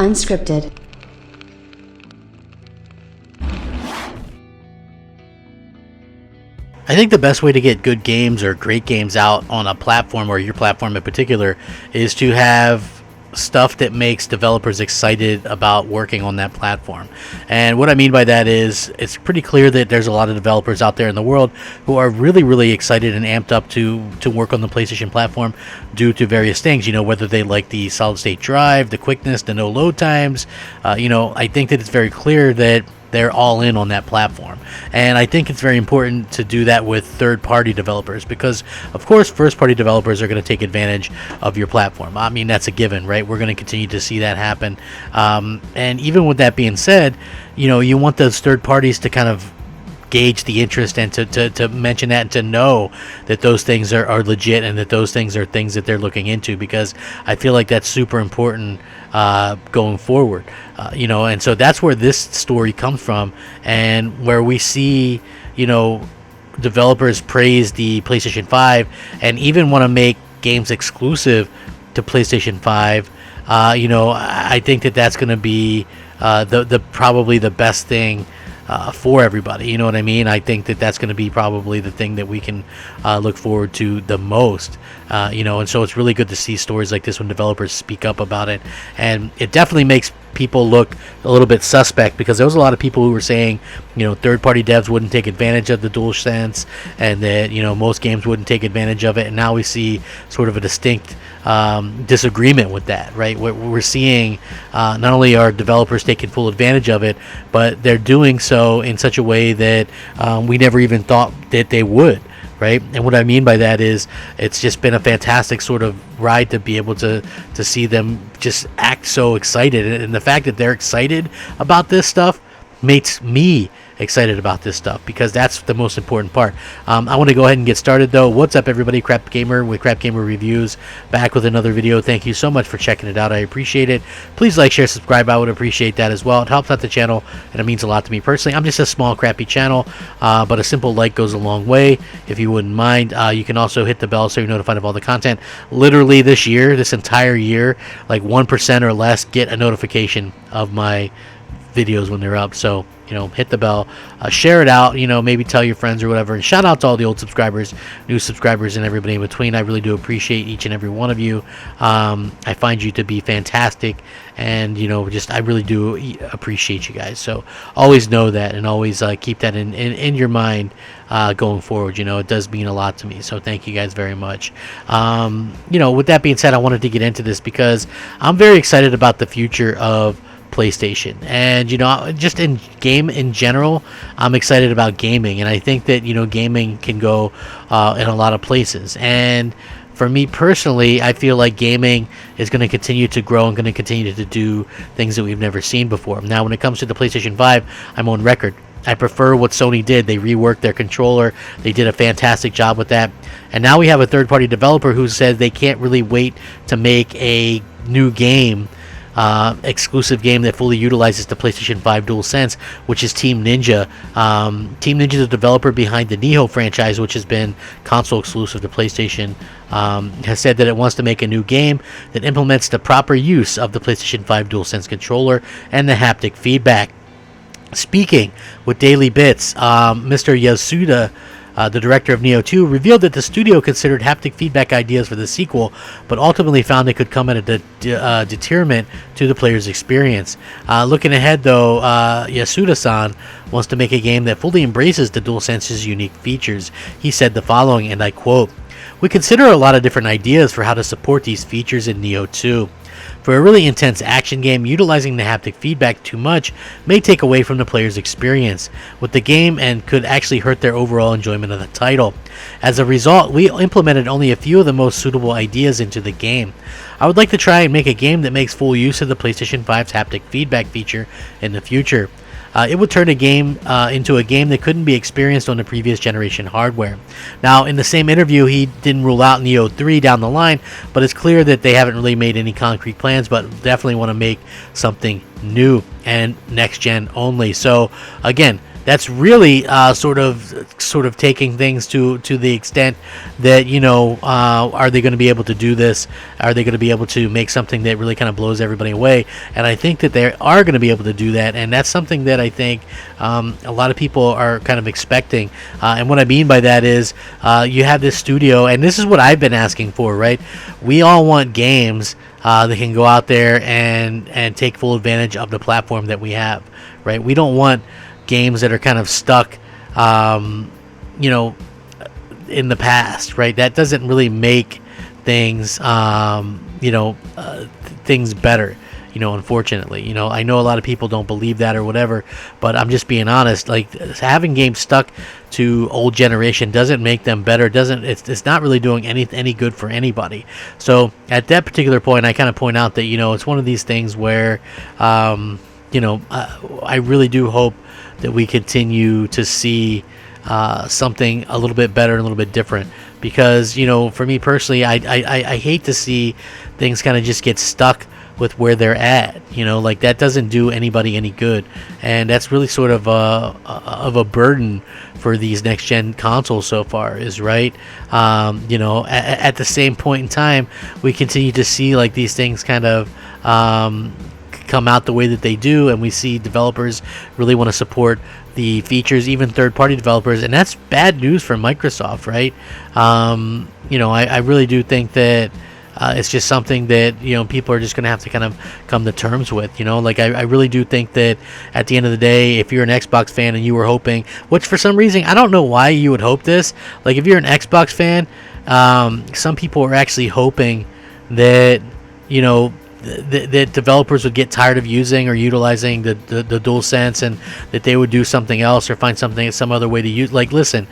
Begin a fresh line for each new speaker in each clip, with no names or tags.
Unscripted.
I think the best way to get good games or great games out on a platform, or your platform in particular, is to have stuff that makes developers excited about working on that platform. And what I mean by that is it's pretty clear that there's a lot of developers out there in the world who are really excited and amped up to work on the PlayStation platform due to various things, whether they like the solid state drive, the quickness, the no load times. I think that it's very clear that they're all in on that platform. And I think it's very important to do that with third-party developers because, of course, first-party developers are going to take advantage of your platform. I mean, that's a given, right? We're going to continue to see that happen. And even with that being said, you want those third parties to kind of gauge the interest and to mention that and to know that those things are legit and that those things are things that they're looking into, because I feel like that's super important going forward. And so that's where this story comes from, and where we see developers praise the PlayStation 5 and even want to make games exclusive to PlayStation 5. I think that that's going to be the probably the best thing for everybody. You know what I mean? I think that that's going to be probably the thing that we can look forward to the most. And so it's really good to see stories like this when developers speak up about it. And it definitely makes people look a little bit suspect, because there was a lot of people who were saying, third-party devs wouldn't take advantage of the DualSense, and that, most games wouldn't take advantage of it. And now we see sort of a distinct disagreement with that, right? We're seeing not only are developers taking full advantage of it, but they're doing so in such a way that we never even thought that they would. Right? And what I mean by that is it's just been a fantastic sort of ride to be able to see them just act so excited. And the fact that they're excited about this stuff makes me excited about this stuff, because that's the most important part. I want to go ahead and get started though. What's up, everybody? Crapgamer with Crapgamer Reviews, back with another video. Thank you so much for checking it out. I appreciate it. Please like, share, subscribe. I would appreciate that as well. It helps out the channel and it means a lot to me personally. I'm just a small crappy channel, but a simple like goes a long way. If you wouldn't mind, you can also hit the bell so you're notified of all the content. Literally this entire year, like 1% or less get a notification of my videos when they're up. So hit the bell, share it out, maybe tell your friends or whatever, and shout out to all the old subscribers, new subscribers, and everybody in between. I really do appreciate each and every one of you. I find you to be fantastic, and I really do appreciate you guys. So always know that, and always keep that in your mind going forward. It does mean a lot to me, so thank you guys very much. With that being said, I wanted to get into this because I'm very excited about the future of PlayStation, and just in general, I'm excited about gaming, and I think that gaming can go in a lot of places. And for me personally, I feel like gaming is going to continue to grow and going to continue to do things that we've never seen before. Now, when it comes to the PlayStation 5, I'm on record. I prefer what Sony did. They reworked their controller. They did a fantastic job with that. And now we have a third-party developer who says they can't really wait to make a new game, exclusive game that fully utilizes the PlayStation 5 DualSense, which is Team Ninja. Team Ninja is the developer behind the Nioh franchise, which has been console exclusive to PlayStation, has said that it wants to make a new game that implements the proper use of the PlayStation 5 DualSense controller and the haptic feedback. Speaking with Daily Bits, Mr. Yasuda, the director of Nioh 2, revealed that the studio considered haptic feedback ideas for the sequel, but ultimately found it could come at a detriment to the player's experience. Looking ahead, though, Yasuda-san wants to make a game that fully embraces the DualSense's unique features. He said the following, and I quote, "We consider a lot of different ideas for how to support these features in Nioh 2. For a really intense action game, utilizing the haptic feedback too much may take away from the player's experience with the game and could actually hurt their overall enjoyment of the title. As a result, we implemented only a few of the most suitable ideas into the game. I would like to try and make a game that makes full use of the PlayStation 5's haptic feedback feature in the future. It would turn a game into a game that couldn't be experienced on the previous generation hardware." Now, in the same interview, he didn't rule out Nioh 3 down the line, but it's clear that they haven't really made any concrete plans, but definitely want to make something new and next gen only. So again, that's really sort of taking things to the extent that, are they going to be able to do this? Are they going to be able to make something that really kind of blows everybody away? And I think that they are going to be able to do that, and that's something that I think a lot of people are kind of expecting. And what I mean by that is you have this studio, and this is what I've been asking for, right? We all want games that can go out there and take full advantage of the platform that we have, right? We don't want games that are kind of stuck, in the past, right? That doesn't really make things, things better. Unfortunately, I know a lot of people don't believe that or whatever, but I'm just being honest. Like, having games stuck to old generation doesn't make them better. It's not really doing any good for anybody. So at that particular point, I kind of point out that, it's one of these things where, I really do hope that we continue to see something a little bit better and a little bit different, because, for me personally, I hate to see things kind of just get stuck with where they're at. Like, that doesn't do anybody any good, and that's really sort of a burden for these next gen consoles so far, is right. At the same point in time, we continue to see like these things kind of come out the way that they do, and we see developers really want to support the features, even third-party developers, and that's bad news for Microsoft, right? I really do think that it's just something that people are just going to have to kind of come to terms with. Like, I really do think that at the end of the day, if you're an Xbox fan and you were hoping, which for some reason I don't know why you would hope this, like if you're an Xbox fan, some people are actually hoping that that developers would get tired of using or utilizing the DualSense, and that they would do something else or find some other way to use. Like, listen,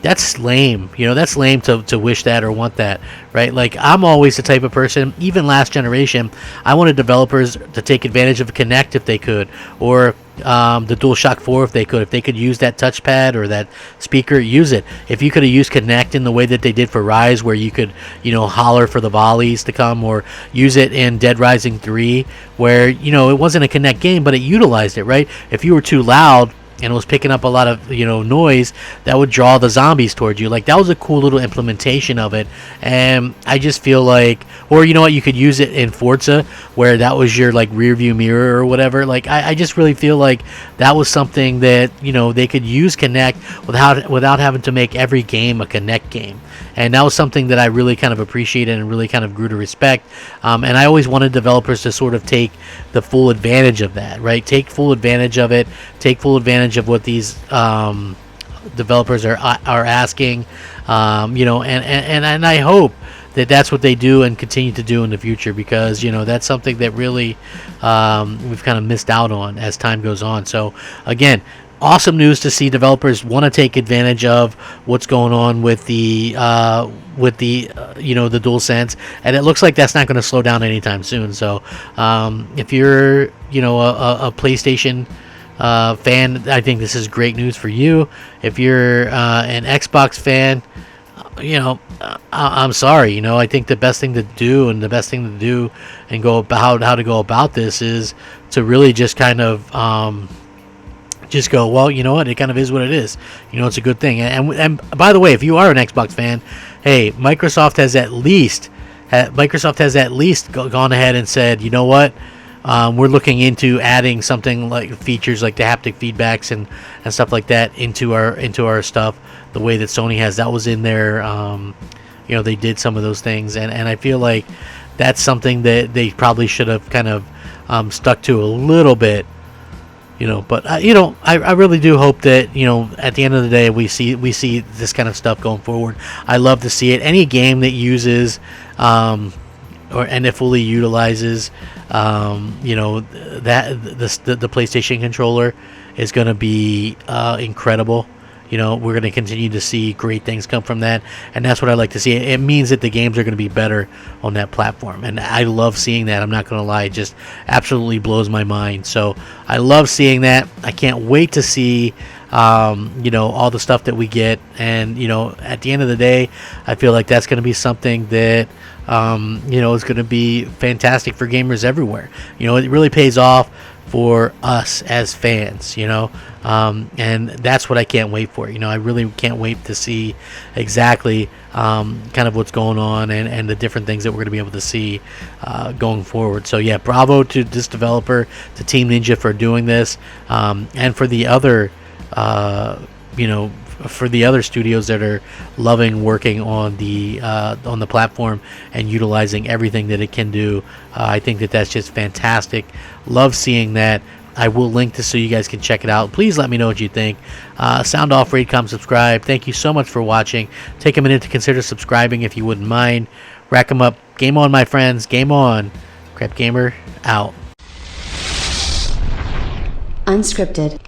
that's lame. That's lame to wish that or want that, right? Like, I'm always the type of person, even last generation, I wanted developers to take advantage of Kinect if they could, or the DualShock 4 if they could use that touchpad or that speaker, use it. If you could have used Kinect in the way that they did for Rise, where you could, holler for the volleys to come, or use it in Dead Rising 3, where, it wasn't a Kinect game, but it utilized it, right? If you were too loud and it was picking up a lot of noise, that would draw the zombies towards you. Like, that was a cool little implementation of it. And I just feel like, or you could use it in Forza, where that was your like rear view mirror or whatever. Like, I just really feel like that was something that they could use Kinect without having to make every game a Kinect game. And that was something that I really kind of appreciated and really kind of grew to respect. And I always wanted developers to sort of take the full advantage of that, right? Take full advantage of it. Take full advantage of what these developers are asking. And I hope that that's what they do and continue to do in the future, because that's something that really we've kind of missed out on as time goes on. So again, awesome news to see developers want to take advantage of what's going on with the the DualSense, and it looks like that's not going to slow down anytime soon. So if you're a PlayStation fan, I think this is great news for you. If you're an Xbox fan, I'm sorry. I think the best thing to do and go about how to go about this is to really just kind of just go, well, you know what, it kind of is what it is. It's a good thing. And by the way, if you are an Xbox fan, hey, Microsoft has at least gone ahead and said, you know what, we're looking into adding something like features like the haptic feedbacks and stuff like that into our stuff, the way that Sony has. That was in there. They did some of those things, and I feel like that's something that they probably should have kind of stuck to a little bit. But I really do hope that at the end of the day we see this kind of stuff going forward. I love to see it. Any game that uses and it fully utilizes that the PlayStation controller is going to be incredible. We're going to continue to see great things come from that, and that's what I like to see. It means that the games are going to be better on that platform, and I love seeing that. I'm not going to lie, it just absolutely blows my mind. So I love seeing that. I can't wait to see all the stuff that we get, and at the end of the day, I feel like that's going to be something that is going to be fantastic for gamers everywhere. It really pays off for us as fans, and that's what I can't wait for. I really can't wait to see exactly kind of what's going on and the different things that we're going to be able to see going forward. So yeah, bravo to this developer, to Team Ninja, for doing this, and for the other for the other studios that are loving working on the platform and utilizing everything that it can do. I think that that's just fantastic. Love seeing that. I will link this so you guys can check it out. Please let me know what you think. Sound off, rate, comment, subscribe. Thank you so much for watching. Take a minute to consider subscribing if you wouldn't mind. Rack 'em up. Game on, my friends. Game on. Crapgamer out.
Unscripted.